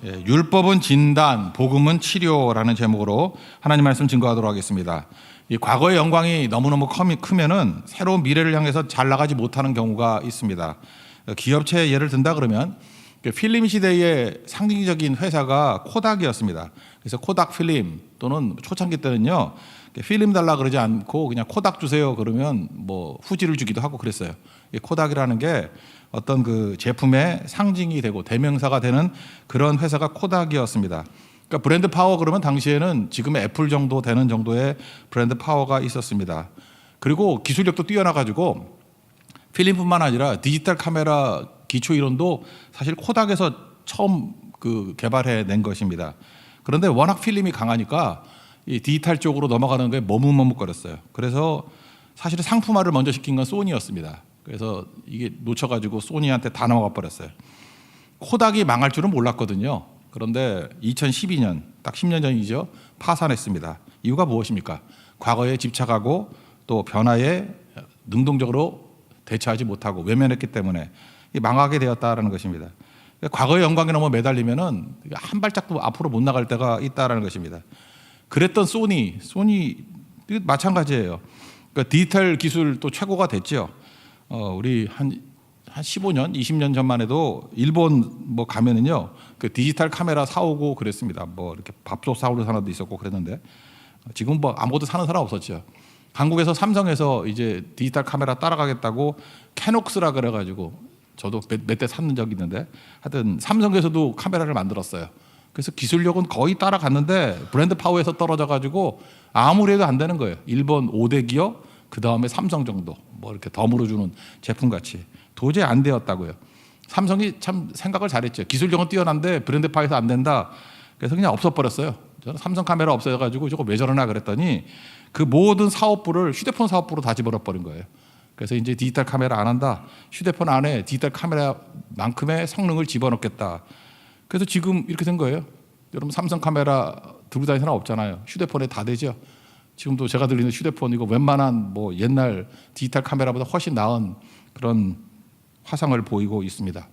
율법은 진단, 복음은 치료라는 제목으로 하나님 말씀 증거하도록 하겠습니다. 이 과거의 영광이 너무너무 크면은 새로운 미래를 향해서 잘 나가지 못하는 경우가 있습니다. 기업체 예를 든다 그러면 필름 시대의 상징적인 회사가 코닥이었습니다. 그래서 코닥 필름 또는 초창기 때는요, 필름 달라 그러지 않고 그냥 코닥 주세요 그러면 뭐 후지를 주기도 하고 그랬어요. 코닥이라는 게 어떤 그 제품의 상징이 되고 대명사가 되는 그런 회사가 코닥이었습니다. 그러니까 브랜드 파워 그러면 당시에는 지금의 애플 정도 되는 정도의 브랜드 파워가 있었습니다. 그리고 기술력도 뛰어나가지고 필름뿐만 아니라 디지털 카메라 기초 이론도 사실 코닥에서 처음 개발해낸 것입니다. 그런데 워낙 필름이 강하니까 이 디지털 쪽으로 넘어가는 게 머뭇머뭇거렸어요. 그래서 사실 상품화를 먼저 시킨 건 소니였습니다. 그래서 이게 놓쳐가지고 소니한테 다 넘어가 버렸어요. 코닥이 망할 줄은 몰랐거든요. 그런데 2012년, 딱 10년 전이죠. 파산했습니다. 이유가 무엇입니까? 과거에 집착하고 또 변화에 능동적으로 대처하지 못하고 외면했기 때문에 망하게 되었다라는 것입니다. 과거의 영광에 너무 매달리면은 한 발짝도 앞으로 못 나갈 때가 있다라는 것입니다. 그랬던 소니 마찬가지예요. 그러니까 디지털 기술 또 최고가 됐죠. 우리 한 15년, 20년 전만 해도 일본 뭐 가면은요, 그 디지털 카메라 사오고 그랬습니다. 뭐 이렇게 밥솥 사오는 사람도 있었고 그랬는데 지금 뭐 아무것도 사는 사람 없었죠. 한국에서 삼성에서 이제 디지털 카메라 따라가겠다고 캐녹스라 그래가지고 저도 몇 대 샀는 적이 있는데 하여튼 삼성에서도 카메라를 만들었어요. 그래서 기술력은 거의 따라갔는데 브랜드 파워에서 떨어져가지고 아무리 해도 안 되는 거예요. 일본 5대 기업, 그 다음에 삼성 정도 뭐 이렇게 덤으로 주는 제품 같이 도저히 안 되었다고요. 삼성이 참 생각을 잘했죠. 기술력은 뛰어난데 브랜드 파워에서 안 된다. 그래서 그냥 없어버렸어요. 저는 삼성 카메라 없어져가지고 저거 왜 저러나 그랬더니 그 모든 사업부를 휴대폰 사업부로 다 집어넣어버린 거예요. 그래서 이제 디지털 카메라 안 한다. 휴대폰 안에 디지털 카메라만큼의 성능을 집어넣겠다. 그래서 지금 이렇게 된 거예요. 여러분 삼성 카메라 들고 다니는 사람 없잖아요. 휴대폰에 다 되죠. 지금도 제가 들리는 휴대폰 이거 웬만한 뭐 옛날 디지털 카메라보다 훨씬 나은 그런 화상을 보이고 있습니다.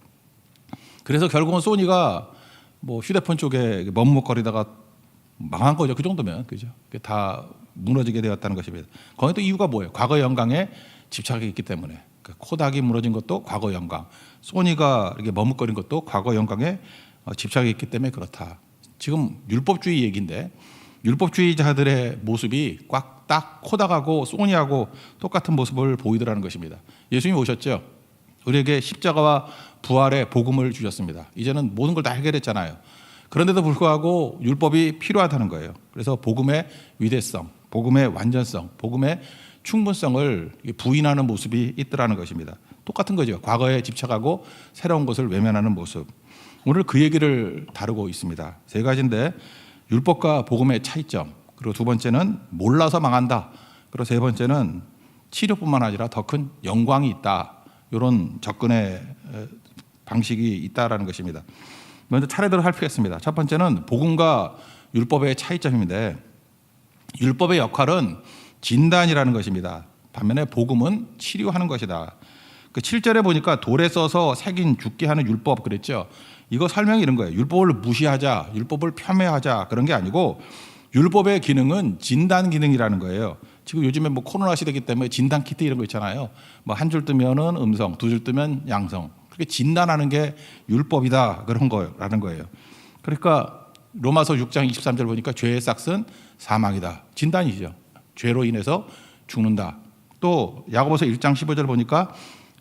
그래서 결국은 소니가 뭐 휴대폰 쪽에 머뭇거리다가 망한 거죠. 그 정도면 그죠? 다 무너지게 되었다는 것입니다. 거기 또 이유가 뭐예요? 과거 영광에 집착이 있기 때문에. 코닥이 무너진 것도 과거 영광, 소니가 이렇게 머뭇거린 것도 과거 영광에 집착이 있기 때문에 그렇다. 지금 율법주의 얘기인데 율법주의자들의 모습이 딱 코닥하고 소니하고 똑같은 모습을 보이더라는 것입니다. 예수님이 오셨죠. 우리에게 십자가와 부활의 복음을 주셨습니다. 이제는 모든 걸 다 해결했잖아요. 그런데도 불구하고 율법이 필요하다는 거예요. 그래서 복음의 위대성, 복음의 완전성, 복음의 충분성을 부인하는 모습이 있더라는 것입니다. 똑같은 거죠. 과거에 집착하고 새로운 것을 외면하는 모습. 오늘 그 얘기를 다루고 있습니다. 세 가지인데 율법과 복음의 차이점, 그리고 두 번째는 몰라서 망한다, 그리고 세 번째는 치료뿐만 아니라 더 큰 영광이 있다. 이런 접근의 방식이 있다라는 것입니다. 먼저 차례대로 살피겠습니다. 첫 번째는 복음과 율법의 차이점인데 율법의 역할은 진단이라는 것입니다. 반면에 복음은 치료하는 것이다. 그 7절에 보니까 돌에 써서 새긴 죽게 하는 율법 그랬죠. 이거 설명이 이런 거예요. 율법을 무시하자, 율법을 폄훼하자 그런 게 아니고 율법의 기능은 진단 기능이라는 거예요. 지금 요즘에 뭐 코로나 시대이기 때문에 진단 키트 이런 거 있잖아요. 뭐 한 줄 뜨면은 음성, 두 줄 뜨면 양성. 그렇게 진단하는 게 율법이다 그런 거라는 거예요. 그러니까 로마서 6장 23절 보니까 죄의 싹은 사망이다. 진단이죠. 죄로 인해서 죽는다. 또 야고보서 1장 15절 보니까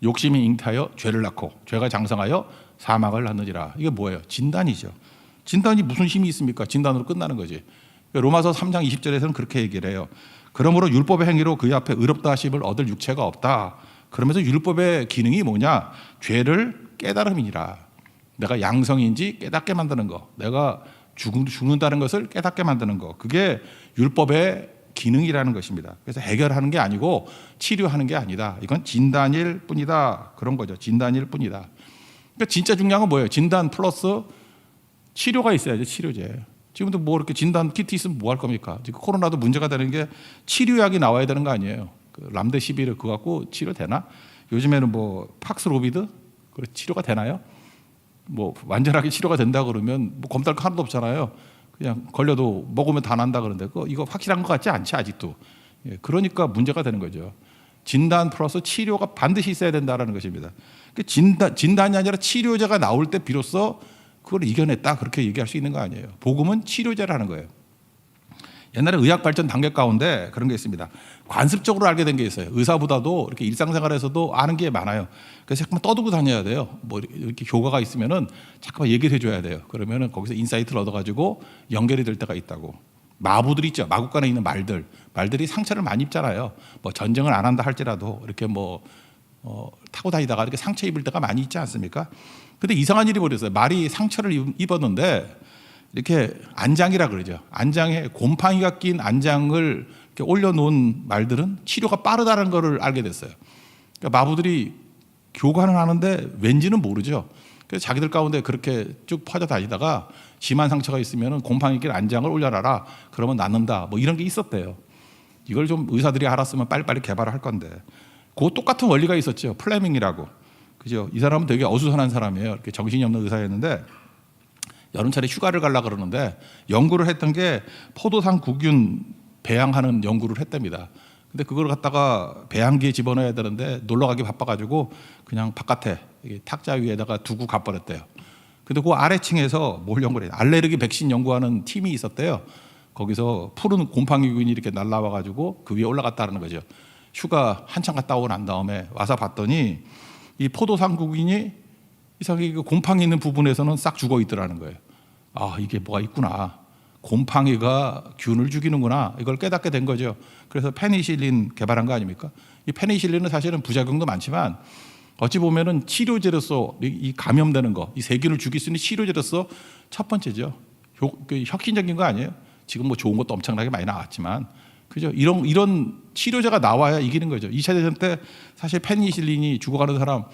욕심이 잉태하여 죄를 낳고 죄가 장성하여 사망을 낳느니라. 이게 뭐예요? 진단이죠. 진단이 무슨 힘이 있습니까? 진단으로 끝나는 거지. 로마서 3장 20절에서는 그렇게 얘기를 해요. 그러므로 율법의 행위로 그의 앞에 의롭다 하심을 얻을 육체가 없다. 그러면서 율법의 기능이 뭐냐? 죄를 깨달음이니라. 내가 양성인지 깨닫게 만드는 거, 내가 죽는다는 것을 깨닫게 만드는 거, 그게 율법의 기능이라는 것입니다. 그래서 해결하는 게 아니고 치료하는 게 아니다. 이건 진단일 뿐이다. 그런 거죠. 진단일 뿐이다. 그러니까 진짜 중요한 건 뭐예요? 진단 플러스 치료가 있어야죠. 치료제. 지금도 뭐 이렇게 진단 키트 있으면 뭐 할 겁니까? 지금 코로나도 문제가 되는 게 치료약이 나와야 되는 거 아니에요? 그 람데시비르 그거 갖고 치료되나? 요즘에는 뭐 팍스로비드 치료가 되나요? 뭐 완전하게 치료가 된다 그러면 뭐 검사할 거 하나도 없잖아요. 그냥 걸려도 먹으면 다 난다 그러는데 이거 확실한 것 같지 않지 아직도. 예, 그러니까 문제가 되는 거죠. 진단 플러스 치료가 반드시 있어야 된다라는 것입니다. 진단이 아니라 치료제가 나올 때 비로소 그걸 이겨냈다 그렇게 얘기할 수 있는 거 아니에요. 복음은 치료제라는 거예요. 옛날에 의학 발전 단계 가운데 그런 게 있습니다. 관습적으로 알게 된 게 있어요. 의사보다도 이렇게 일상생활에서도 아는 게 많아요. 그래서 잠깐만 떠들고 다녀야 돼요. 뭐 이렇게 교과가 있으면은 잠깐만 얘기를 해줘야 돼요. 그러면은 거기서 인사이트를 얻어가지고 연결이 될 때가 있다고. 마부들 있죠. 마국간에 있는 말들이 상처를 많이 입잖아요. 뭐 전쟁을 안 한다 할지라도 이렇게 타고 다니다가 이렇게 상처 입을 때가 많이 있지 않습니까? 근데 이상한 일이 벌어졌어요. 말이 상처를 입었는데 이렇게 안장이라 그러죠. 안장에 곰팡이가 낀 안장을 이렇게 올려놓은 말들은 치료가 빠르다는 것을 알게 됐어요. 그러니까 마부들이 교관을 하는데 왠지는 모르죠. 그래서 자기들 가운데 그렇게 쭉 퍼져 다니다가 심한 상처가 있으면 곰팡이 낀 안장을 올려놔라. 그러면 낫는다. 뭐 이런 게 있었대요. 이걸 좀 의사들이 알았으면 빨리빨리 개발을 할 건데. 그 똑같은 원리가 있었죠. 플레밍이라고. 그죠? 이 사람은 되게 어수선한 사람이에요. 이렇게 정신이 없는 의사였는데 여름철에 휴가를 가려고 그러는데 연구를 했던 게 포도당 구균 배양하는 연구를 했답니다. 근데 그걸 갖다가 배양기에 집어넣어야 되는데 놀러 가기 바빠가지고 그냥 바깥에 탁자 위에다가 두고 가버렸대요. 근데 그 아래층에서 뭘 연구를 해요? 알레르기 백신 연구하는 팀이 있었대요. 거기서 푸른 곰팡이균이 이렇게 날라와가지고 그 위에 올라갔다는 거죠. 휴가 한참 갔다 오고 난 다음에 와서 봤더니 이 포도상구균이 이상하게 그 곰팡이 있는 부분에서는 싹 죽어 있더라는 거예요. 아, 이게 뭐가 있구나. 곰팡이가 균을 죽이는구나. 이걸 깨닫게 된 거죠. 그래서 페니실린 개발한 거 아닙니까? 이 페니실린은 사실은 부작용도 많지만 어찌 보면은 치료제로서 이 감염되는 거, 이 세균을 죽일 수 있는 치료제로서 첫 번째죠. 혁신적인 거 아니에요? 지금 뭐 좋은 것도 엄청나게 많이 나왔지만, 그죠? 이런 치료제가 나와야 이기는 거죠. 2차 대전 때 사실 페니실린이 죽어가는 사람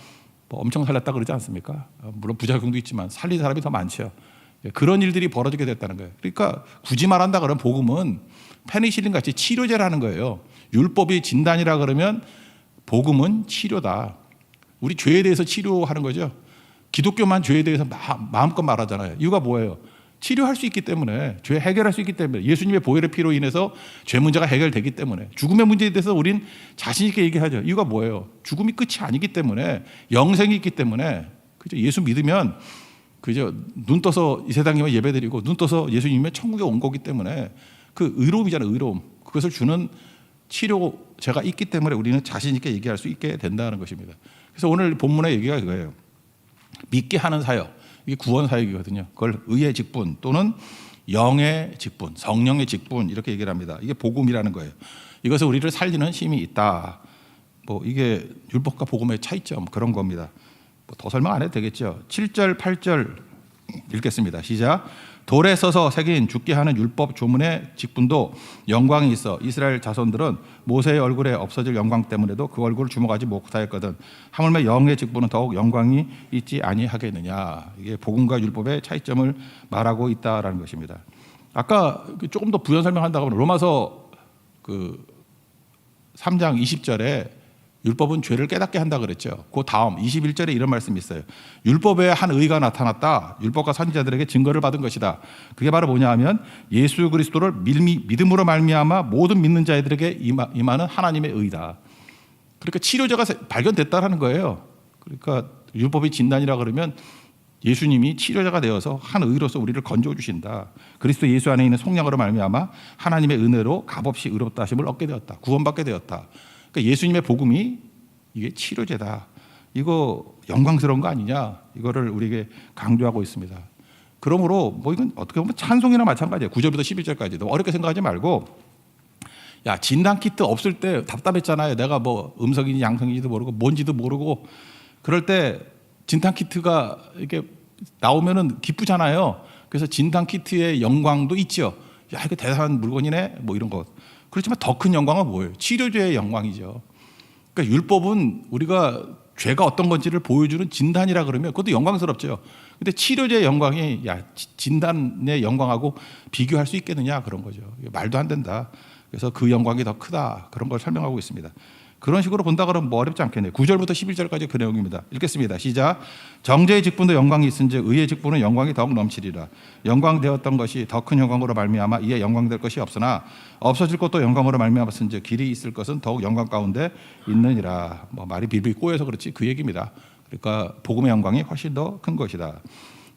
뭐 엄청 살렸다 그러지 않습니까? 물론 부작용도 있지만 살린 사람이 더 많죠. 그런 일들이 벌어지게 됐다는 거예요. 그러니까 굳이 말한다 그러면 복음은 페니실린 같이 치료제라는 거예요. 율법이 진단이라 그러면 복음은 치료다. 우리 죄에 대해서 치료하는 거죠. 기독교만 죄에 대해서 마음껏 말하잖아요. 이유가 뭐예요? 치료할 수 있기 때문에, 죄 해결할 수 있기 때문에, 예수님의 보혈의 피로 인해서 죄 문제가 해결되기 때문에, 죽음의 문제에 대해서 우린 자신 있게 얘기하죠. 이유가 뭐예요? 죽음이 끝이 아니기 때문에, 영생이 있기 때문에, 그죠? 예수 믿으면 그죠? 눈 떠서 이 세상에만 예배드리고 눈 떠서 예수님의 천국에 온 거기 때문에 그 의로움이잖아요. 의로움. 그것을 주는 치료제가 있기 때문에 우리는 자신 있게 얘기할 수 있게 된다는 것입니다. 그래서 오늘 본문의 얘기가 그거예요. 믿게 하는 사역. 이게 구원 사역이거든요. 그걸 의의 직분 또는 영의 직분, 성령의 직분 이렇게 얘기를 합니다. 이게 복음이라는 거예요. 이것은 우리를 살리는 힘이 있다. 뭐 이게 율법과 복음의 차이점 그런 겁니다. 더 설명 안 해도 되겠죠. 7절, 8절 읽겠습니다. 시작. 돌에 써서 새긴 죽게 하는 율법 조문의 직분도 영광이 있어 이스라엘 자손들은 모세의 얼굴에 없어질 영광 때문에도 그 얼굴을 주목하지 못하였거든. 하물며 영의 직분은 더욱 영광이 있지 아니하겠느냐. 이게 복음과 율법의 차이점을 말하고 있다라는 것입니다. 아까 조금 더 부연 설명한다고 하면 로마서 3장 20절에 율법은 죄를 깨닫게 한다 그랬죠. 그 다음 21절에 이런 말씀이 있어요. 율법에 한 의가 나타났다. 율법과 선지자들에게 증거를 받은 것이다. 그게 바로 뭐냐 하면 예수 그리스도를 믿음으로 말미암아 모든 믿는 자들에게 임하는 하나님의 의다. 그러니까 치료제가 발견됐다라는 거예요. 그러니까 율법이 진단이라 그러면 예수님이 치료자가 되어서 한 의로서 우리를 건져 주신다. 그리스도 예수 안에 있는 속량으로 말미암아 하나님의 은혜로 값없이 의롭다 하심을 얻게 되었다. 구원받게 되었다. 그러니까 예수님의 복음이 이게 치료제다. 이거 영광스러운 거 아니냐? 이거를 우리에게 강조하고 있습니다. 그러므로 뭐 이건 어떻게 보면 찬송이나 마찬가지예요. 9절부터 11절까지도 어렵게 생각하지 말고 야 진단 키트 없을 때 답답했잖아요. 내가 뭐 음성인지 양성인지도 모르고 뭔지도 모르고 그럴 때 진단 키트가 이렇게 나오면은 기쁘잖아요. 그래서 진단 키트의 영광도 있죠. 야 이거 대단한 물건이네. 뭐 이런 것. 그렇지만 더 큰 영광은 뭐예요? 치료제의 영광이죠. 그러니까 율법은 우리가 죄가 어떤 건지를 보여주는 진단이라 그러면 그것도 영광스럽죠. 근데 치료제의 영광이 야 진단의 영광하고 비교할 수 있겠느냐 그런 거죠. 말도 안 된다. 그래서 그 영광이 더 크다 그런 걸 설명하고 있습니다. 그런 식으로 본다 그러면 뭐 어렵지 않겠네요. 9절부터 11절까지 그 내용입니다. 읽겠습니다. 시작. 정죄의 직분도 영광이 있은즉 의의 직분은 영광이 더욱 넘치리라. 영광되었던 것이 더 큰 영광으로 말미암아 이에 영광될 것이 없으나 없어질 것도 영광으로 말미암았은즉 길이 있을 것은 더욱 영광 가운데 있느니라. 뭐 말이 빌빌 꼬여서 그렇지 그 얘기입니다. 그러니까 복음의 영광이 훨씬 더 큰 것이다.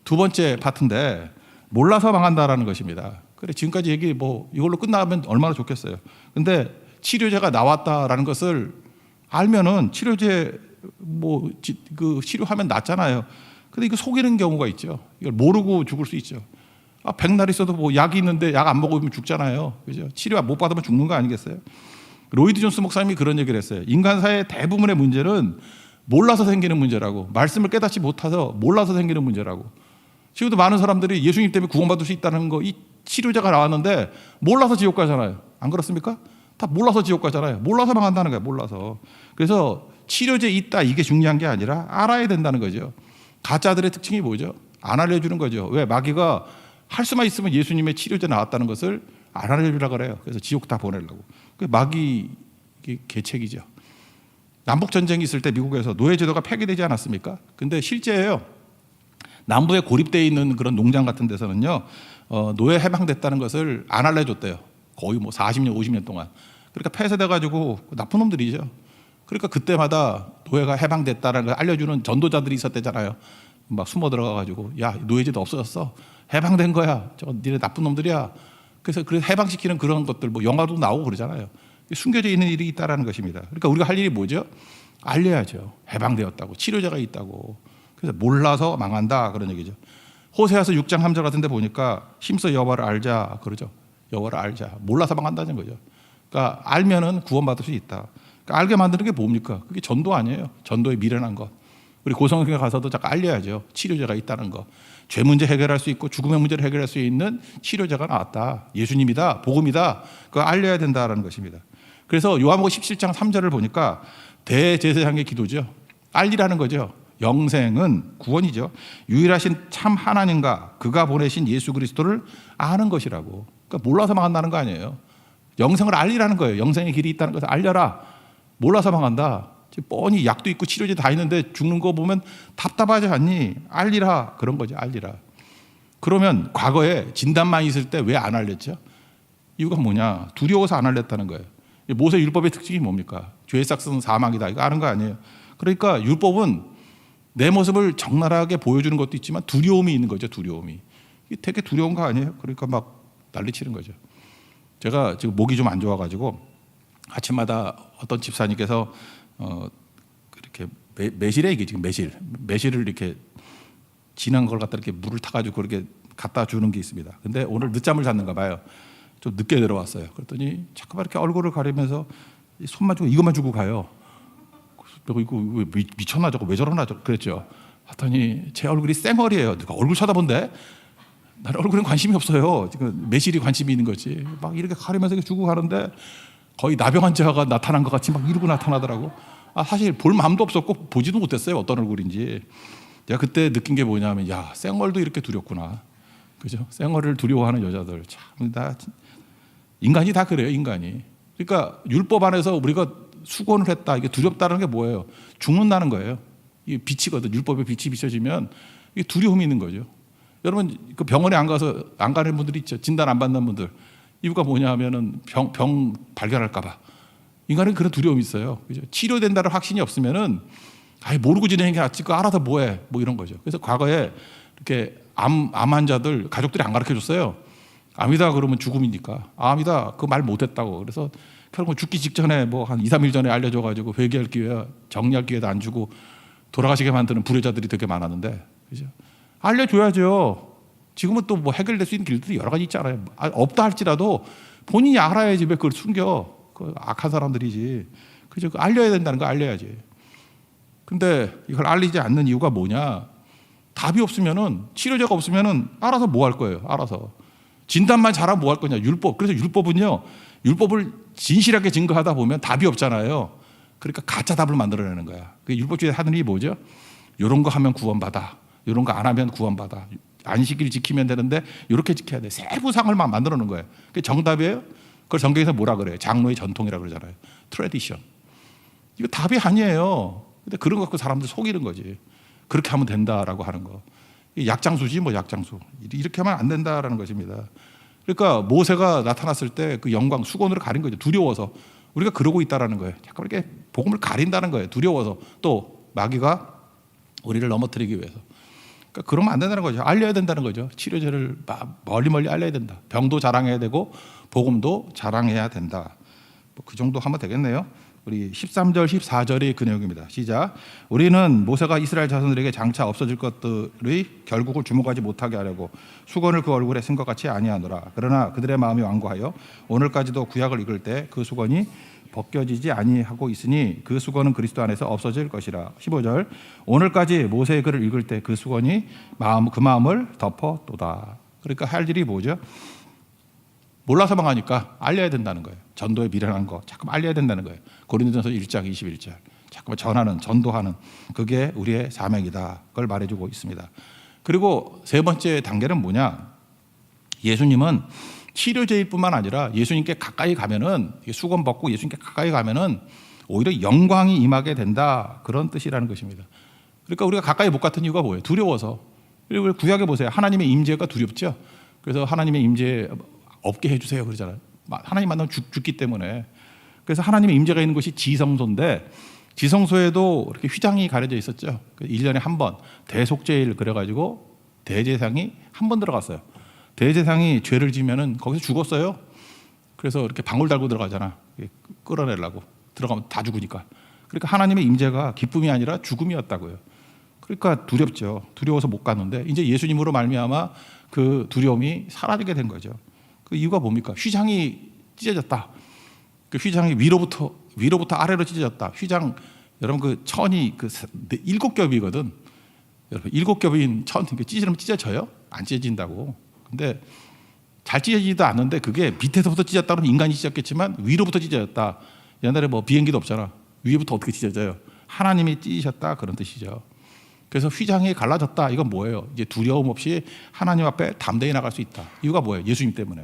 두 번째 파트인데 몰라서 망한다라는 것입니다. 그래 지금까지 얘기 뭐 이걸로 끝나면 얼마나 좋겠어요. 근데 치료제가 나왔다라는 것을 알면은 치료제 뭐 그 치료하면 낫잖아요. 근데 이거 속이는 경우가 있죠. 이걸 모르고 죽을 수 있죠. 백날 있어도 뭐 약이 있는데 약 안 먹으면 죽잖아요. 그죠? 치료 못 받으면 죽는 거 아니겠어요? 로이드 존스 목사님이 그런 얘기를 했어요. 인간사의 대부분의 문제는 몰라서 생기는 문제라고. 말씀을 깨닫지 못해서 몰라서 생기는 문제라고. 지금도 많은 사람들이 예수님 때문에 구원받을 수 있다는 거, 이 치료제가 나왔는데 몰라서 지옥 가잖아요. 안 그렇습니까? 다 몰라서 지옥 가잖아요. 몰라서 망한다는 거예요. 몰라서. 그래서 치료제 있다 이게 중요한 게 아니라 알아야 된다는 거죠. 가짜들의 특징이 뭐죠? 안 알려주는 거죠. 왜? 마귀가 할 수만 있으면 예수님의 치료제 나왔다는 것을 안 알려주라 그래요. 그래서 지옥 다 보내려고. 그 마귀 계책이죠. 남북 전쟁이 있을 때 미국에서 노예제도가 폐기되지 않았습니까? 근데 실제예요. 남부에 고립되어 있는 그런 농장 같은 데서는요, 노예 해방됐다는 것을 안 알려줬대요. 거의 뭐 40년, 50년 동안. 그러니까 폐쇄돼가지고 나쁜 놈들이죠. 그러니까 그때마다 노예가 해방됐다는 걸 알려주는 전도자들이 있었대잖아요. 막 숨어 들어가가지고, 야, 노예제도 없어졌어. 해방된 거야. 저거 니네 나쁜 놈들이야. 그래서 해방시키는 그런 것들, 뭐 영화도 나오고 그러잖아요. 숨겨져 있는 일이 있다라는 것입니다. 그러니까 우리가 할 일이 뭐죠? 알려야죠. 해방되었다고, 치료제가 있다고. 그래서 몰라서 망한다 그런 얘기죠. 호세아서 6장 3절 같은 데 보니까 힘써 여호와를 알자 그러죠. 여호와를 알자. 몰라서 망한다는 거죠. 그러니까 알면은 구원받을 수 있다. 그러니까 알게 만드는 게 뭡니까? 그게 전도 아니에요. 전도의 미련한 것. 우리 고성교회 가서도 자꾸 알려야죠. 치료제가 있다는 거. 죄 문제 해결할 수 있고 죽음의 문제를 해결할 수 있는 치료제가 나왔다. 예수님이다. 복음이다. 그거 알려야 된다라는 것입니다. 그래서 요한복음 17장 3절을 보니까 대제사장의 기도죠. 알리라는 거죠. 영생은 구원이죠. 유일하신 참 하나님과 그가 보내신 예수 그리스도를 아는 것이라고. 그러니까 몰라서 망한다는 거 아니에요. 영생을 알리라는 거예요. 영생의 길이 있다는 것을 알려라. 몰라서 망한다. 뻔히 약도 있고 치료제 다 있는데 죽는 거 보면 답답하지 않니? 알리라. 그런 거죠. 알리라. 그러면 과거에 진단만 있을 때 왜 안 알렸죠? 이유가 뭐냐? 두려워서 안 알렸다는 거예요. 모세 율법의 특징이 뭡니까? 죄의 삭스는 사망이다. 이거 아는 거 아니에요. 그러니까 율법은 내 모습을 적나라하게 보여주는 것도 있지만 두려움이 있는 거죠. 두려움이. 이게 되게 두려운 거 아니에요? 그러니까 막 난리치는 거죠. 제가 지금 목이 좀 안 좋아가지고 아침마다 어떤 집사님께서 이렇게 매실에 이게 지금 매실을 이렇게 진한 걸 갖다 이렇게 물을 타가지고 그렇게 갖다 주는 게 있습니다. 근데 오늘 늦잠을 잤는가 봐요. 좀 늦게 들어왔어요. 그랬더니 자꾸만 이렇게 얼굴을 가리면서 손만 주고 이것만 주고 가요. 이거 왜 미쳤나 저거 왜 저러나 저거 그랬죠. 하더니 제 얼굴이 쌩얼이에요. 누가 얼굴 쳐다본대? 나는 얼굴엔 관심이 없어요. 지금 매실이 관심이 있는 거지. 막 이렇게 가리면서 주고 가는데 거의 나병 환자가 나타난 것 같이 막 이러고 나타나더라고. 사실 볼 마음도 없었고 보지도 못했어요. 어떤 얼굴인지. 제가 그때 느낀 게 뭐냐면 야 쌩얼도 이렇게 두렵구나. 그죠? 쌩얼을 두려워하는 여자들 참 다 인간이 다 그래요. 인간이. 그러니까 율법 안에서 우리가 수고를 했다. 이게 두렵다는 게 뭐예요? 죽는다는 거예요. 이게 빛이거든. 율법의 빛이 비춰지면 이게 두려움이 있는 거죠. 여러분 그 병원에 안 가는 분들이 있죠. 진단 안 받는 분들. 이유가 뭐냐 하면은 병 발견할까 봐. 인간은 그런 두려움이 있어요. 그죠? 치료된다는 확신이 없으면은 모르고 지내는 게 낫지. 그거 알아서 뭐해. 뭐 이런 거죠. 그래서 과거에 이렇게 암 환자들 가족들이 안 가르쳐 줬어요. 암이다 그러면 죽음이니까. 암이다 그 말 못했다고. 그래서 결국 죽기 직전에 뭐 한 2, 3일 전에 알려줘가지고 회개할 기회, 정리할 기회도 안 주고 돌아가시게 만드는 불효자들이 되게 많았는데, 그죠? 알려줘야죠. 지금은 또 뭐 해결될 수 있는 길들이 여러 가지 있잖아요. 없다 할지라도 본인이 알아야지 왜 그걸 숨겨. 그 악한 사람들이지. 그죠? 알려야 된다는 거 알려야지. 근데 이걸 알리지 않는 이유가 뭐냐? 답이 없으면은 치료제가 없으면은 알아서 뭐 할 거예요? 알아서. 진단만 잘하면 뭐 할 거냐? 율법. 그래서 율법은요. 율법을 진실하게 증거하다 보면 답이 없잖아요. 그러니까 가짜 답을 만들어내는 거야. 그 율법주의 하는 일이 뭐죠? 이런 거 하면 구원받아. 이런 거 안 하면 구원받아. 안식일 지키면 되는데 이렇게 지켜야 돼. 세부상을 막 만들어 놓은 거예요. 그게 정답이에요? 그걸 성경에서 뭐라 그래요? 장로의 전통이라고 그러잖아요. 트래디션. 이거 답이 아니에요. 근데 그런 거 갖고 사람들 속이는 거지. 그렇게 하면 된다라고 하는 거. 약장수지 뭐 약장수. 이렇게 하면 안 된다라는 것입니다. 그러니까 모세가 나타났을 때 그 영광 수건으로 가린 거죠. 두려워서. 우리가 그러고 있다라는 거예요. 자꾸 이렇게 복음을 가린다는 거예요. 두려워서. 또 마귀가 우리를 넘어뜨리기 위해서. 그러니까 그러면 안 된다는 거죠. 알려야 된다는 거죠. 치료제를 멀리 알려야 된다. 병도 자랑해야 되고 복음도 자랑해야 된다. 뭐 그 정도 하면 되겠네요. 우리 13절, 14절이 그 내용입니다. 시작. 우리는 모세가 이스라엘 자손들에게 장차 없어질 것들의 결국을 주목하지 못하게 하려고 수건을 그 얼굴에 쓴 것 같이 아니하노라. 그러나 그들의 마음이 완고하여 오늘까지도 구약을 읽을 때 그 수건이 벗겨지지 아니하고 있으니 그 수건은 그리스도 안에서 없어질 것이라. 15절. 오늘까지 모세의 글을 읽을 때 그 수건이 그 마음을 덮어도다. 그러니까 할 일이 뭐죠? 몰라서만 하니까 알려야 된다는 거예요. 전도에 미련한 거 자꾸 알려야 된다는 거예요. 고린도전서 1장 21절. 자꾸 전하는, 전도하는 그게 우리의 사명이다. 그걸 말해주고 있습니다. 그리고 세 번째 단계는 뭐냐? 예수님은 치료제일 뿐만 아니라 예수님께 가까이 가면은 수건 벗고 예수님께 가까이 가면은 오히려 영광이 임하게 된다. 그런 뜻이라는 것입니다. 그러니까 우리가 가까이 못 갔던 이유가 뭐예요? 두려워서. 그리고 구약에 보세요. 하나님의 임재가 두렵죠. 그래서 하나님의 임재 없게 해주세요 그러잖아요. 하나님 만나면 죽기 때문에. 그래서 하나님의 임재가 있는 곳이 지성소인데 지성소에도 이렇게 휘장이 가려져 있었죠. 1년에 한 번 대속죄일 그래가지고 대제사장이 한 번 들어갔어요. 대제사장이 죄를 지면은 거기서 죽었어요. 그래서 이렇게 방울 달고 들어가잖아. 끌어내려고 들어가면 다 죽으니까. 그러니까 하나님의 임재가 기쁨이 아니라 죽음이었다고요. 그러니까 두렵죠. 두려워서 못 갔는데 이제 예수님으로 말미암아 그 두려움이 사라지게 된 거죠. 그 이유가 뭡니까? 휘장이 찢어졌다. 그 휘장이 위로부터 아래로 찢어졌다. 휘장 여러분 그 천이 그 7겹이거든. 여러분 7겹인 천 찢으면 찢어져요? 안 찢어진다고. 근데 잘 찢어지지도 않는데 그게 밑에서부터 찢었다 그러면 인간이 찢었겠지만 위로부터 찢어졌다. 옛날에 뭐 비행기도 없잖아. 위에부터 어떻게 찢어져요? 하나님이 찢으셨다 그런 뜻이죠. 그래서 휘장이 갈라졌다. 이건 뭐예요? 이제 두려움 없이 하나님 앞에 담대히 나갈 수 있다. 이유가 뭐예요? 예수님 때문에.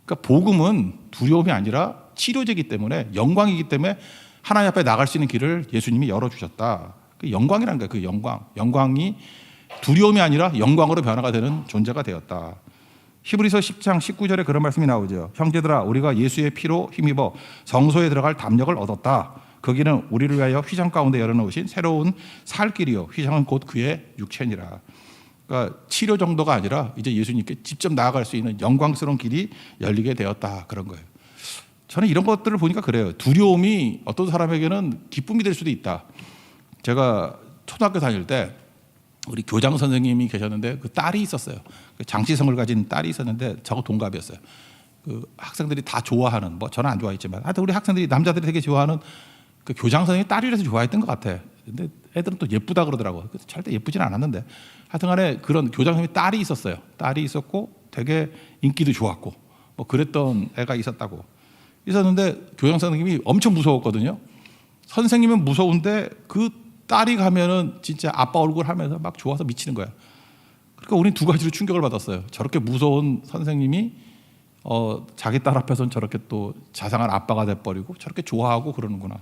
그러니까 복음은 두려움이 아니라 치료제이기 때문에 영광이기 때문에 하나님 앞에 나갈 수 있는 길을 예수님이 열어주셨다. 그 영광이라는 거예요. 그 영광. 영광이 두려움이 아니라 영광으로 변화가 되는 존재가 되었다. 히브리서 10장 19절에 그런 말씀이 나오죠. 형제들아 우리가 예수의 피로 힘입어 성소에 들어갈 담력을 얻었다. 거기는 우리를 위하여 휘장 가운데 열어놓으신 새로운 살 길이요 휘장은 곧 그의 육체니라. 그러니까 치료 정도가 아니라 이제 예수님께 직접 나아갈 수 있는 영광스러운 길이 열리게 되었다. 그런 거예요. 저는 이런 것들을 보니까 그래요. 두려움이 어떤 사람에게는 기쁨이 될 수도 있다. 제가 초등학교 다닐 때 우리 교장 선생님이 계셨는데 그 딸이 있었어요. 장치성을 가진 딸이 있었는데 저하고 동갑이었어요. 그 학생들이 다 좋아하는, 뭐 저는 안 좋아했지만 하여튼 우리 학생들이 남자들이 되게 좋아하는 그 교장 선생님이 딸이라서 좋아했던 것 같아. 근데 애들은 또 예쁘다 그러더라고요. 절대 예쁘진 않았는데 하여튼간에 그런 교장 선생님이 딸이 있었어요. 딸이 있었고 되게 인기도 좋았고 뭐 그랬던 애가 있었는데 교장 선생님이 엄청 무서웠거든요. 선생님은 무서운데 그 딸이 가면은 진짜 아빠 얼굴 하면서 막 좋아서 미치는 거야. 그러니까 우린 두 가지로 충격을 받았어요. 저렇게 무서운 선생님이 자기 딸 앞에서는 저렇게 또 자상한 아빠가 돼버리고 저렇게 좋아하고 그러는구나.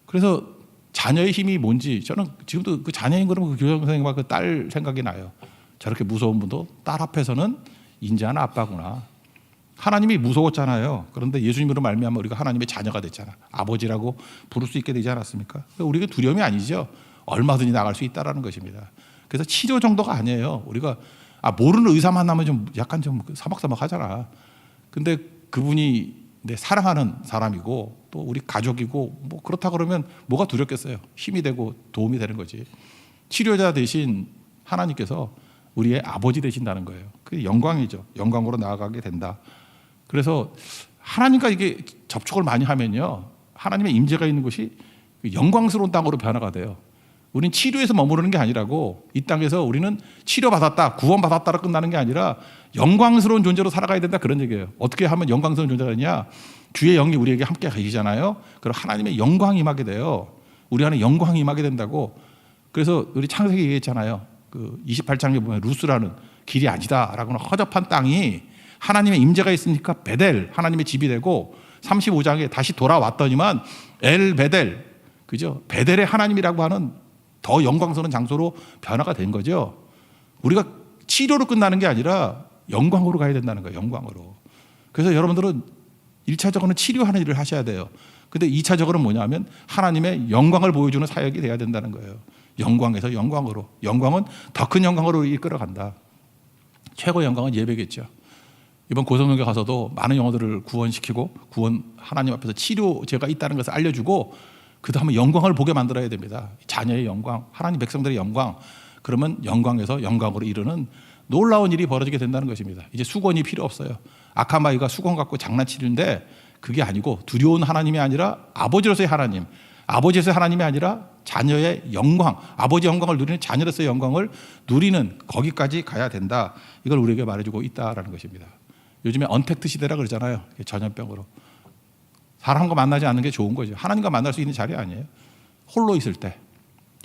그래서 자녀의 힘이 뭔지 저는 지금도 그 자녀인 그러면 그 교장 선생님과 그 딸 생각이 나요. 저렇게 무서운 분도 딸 앞에서는 인자한 아빠구나. 하나님이 무서웠잖아요. 그런데 예수님으로 말미암아 우리가 하나님의 자녀가 됐잖아. 아버지라고 부를 수 있게 되지 않았습니까? 우리가 두려움이 아니죠. 얼마든지 나갈 수 있다라는 것입니다. 그래서 치료 정도가 아니에요. 우리가 모르는 의사 만나면 좀 약간 좀 서먹서먹하잖아. 근데 그분이 내 사랑하는 사람이고 또 우리 가족이고 뭐 그렇다 그러면 뭐가 두렵겠어요. 힘이 되고 도움이 되는 거지. 치료자 대신 하나님께서 우리의 아버지 되신다는 거예요. 그게 영광이죠. 영광으로 나아가게 된다. 그래서 하나님과 이게 접촉을 많이 하면요, 하나님의 임재가 있는 곳이 영광스러운 땅으로 변화가 돼요. 우리는 치료에서 머무르는 게 아니라고, 이 땅에서 우리는 치료받았다, 구원받았다로 끝나는 게 아니라 영광스러운 존재로 살아가야 된다, 그런 얘기예요. 어떻게 하면 영광스러운 존재가 되냐? 주의 영이 우리에게 함께 계시잖아요. 그럼 하나님의 영광이 임하게 돼요. 우리 안에 영광이 임하게 된다고. 그래서 우리 창세기 얘기했잖아요. 그 28장에 보면 루스라는 길이 아니다라고는 허접한 땅이 하나님의 임재가 있으니까 베델, 하나님의 집이 되고, 35장에 다시 돌아왔더니만 엘 베델, 그죠? 베델의 하나님이라고 하는 더 영광스러운 장소로 변화가 된 거죠. 우리가 치료로 끝나는 게 아니라 영광으로 가야 된다는 거예요. 영광으로. 그래서 여러분들은 1차적으로는 치료하는 일을 하셔야 돼요. 근데 2차적으로는 뭐냐면 하나님의 영광을 보여주는 사역이 돼야 된다는 거예요. 영광에서 영광으로. 영광은 더 큰 영광으로 이끌어간다. 최고의 영광은 예배겠죠. 이번 고성교회 가서도 많은 영혼들을 구원시키고 하나님 앞에서 치료제가 있다는 것을 알려주고 그 다음에 영광을 보게 만들어야 됩니다. 자녀의 영광, 하나님 백성들의 영광. 그러면 영광에서 영광으로 이르는 놀라운 일이 벌어지게 된다는 것입니다. 이제 수건이 필요 없어요. 악한 마귀가 수건 갖고 장난치는데 그게 아니고 두려운 하나님이 아니라 아버지로서의 하나님, 아버지로서의 하나님이 아니라 자녀의 영광, 아버지 영광을 누리는 자녀로서의 영광을 누리는 거기까지 가야 된다. 이걸 우리에게 말해주고 있다라는 것입니다. 요즘에 언택트 시대라 그러잖아요. 전염병으로. 사람과 만나지 않는 게 좋은 거죠. 하나님과 만날 수 있는 자리 아니에요. 홀로 있을 때,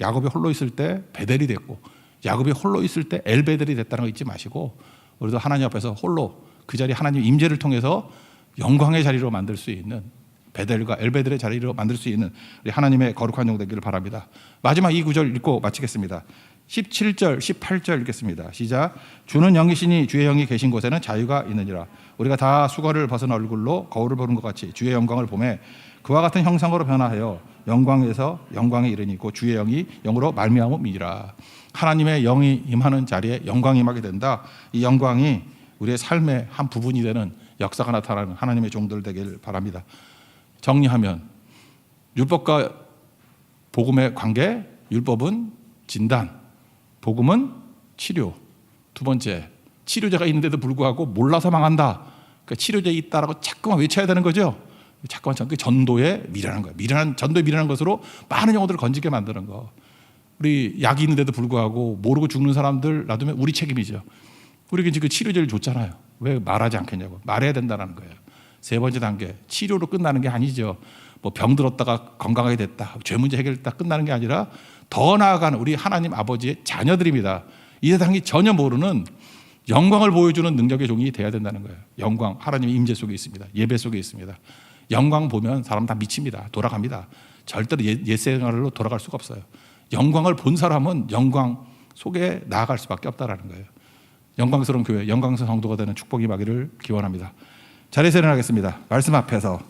야곱이 홀로 있을 때 베델이 됐고 야곱이 홀로 있을 때 엘베델이 됐다는 거 잊지 마시고 우리도 하나님 앞에서 홀로 그 자리 하나님 임재를 통해서 영광의 자리로 만들 수 있는 베델과 엘베델의 자리로 만들 수 있는 우리 하나님의 거룩한 종 되기를 바랍니다. 마지막 이 구절 읽고 마치겠습니다. 17절, 18절 읽겠습니다. 시작. 주는 영이시니 주의 영이 계신 곳에는 자유가 있느니라. 우리가 다 수거를 벗은 얼굴로 거울을 보는 것 같이 주의 영광을 보매 그와 같은 형상으로 변화하여 영광에서 영광에 이르니 곧 주의 영이 영으로 말미암음이니라. 하나님의 영이 임하는 자리에 영광이 임하게 된다. 이 영광이 우리의 삶의 한 부분이 되는 역사가 나타나는 하나님의 종들 되길 바랍니다. 정리하면 율법과 복음의 관계, 율법은 진단, 복음은 치료. 두 번째, 치료제가 있는데도 불구하고 몰라서 망한다. 그러니까 치료제 있다라고 자꾸만 외쳐야 되는 거죠. 자꾸만 전도에 미련한 거예요. 전도에 미련한 것으로 많은 영혼들을 건지게 만드는 거. 우리 약이 있는데도 불구하고 모르고 죽는 사람들 놔두면 우리 책임이죠. 우리가 지금 치료제를 줬잖아요. 왜 말하지 않겠냐고. 말해야 된다는 거예요. 세 번째 단계, 치료로 끝나는 게 아니죠. 뭐 병 들었다가 건강하게 됐다, 죄 문제 해결됐다 끝나는 게 아니라 더 나아가는 우리 하나님 아버지의 자녀들입니다. 이 세상이 전혀 모르는 영광을 보여주는 능력의 종이 돼야 된다는 거예요. 영광, 하나님의 임재 속에 있습니다. 예배 속에 있습니다. 영광 보면 사람 다 미칩니다. 돌아갑니다. 절대로 옛 생활로 돌아갈 수가 없어요. 영광을 본 사람은 영광 속에 나아갈 수밖에 없다라는 거예요. 영광스러운 교회, 영광스러운 성도가 되는 축복이 임하기를 기원합니다. 자리에서 일어나겠습니다. 말씀 앞에서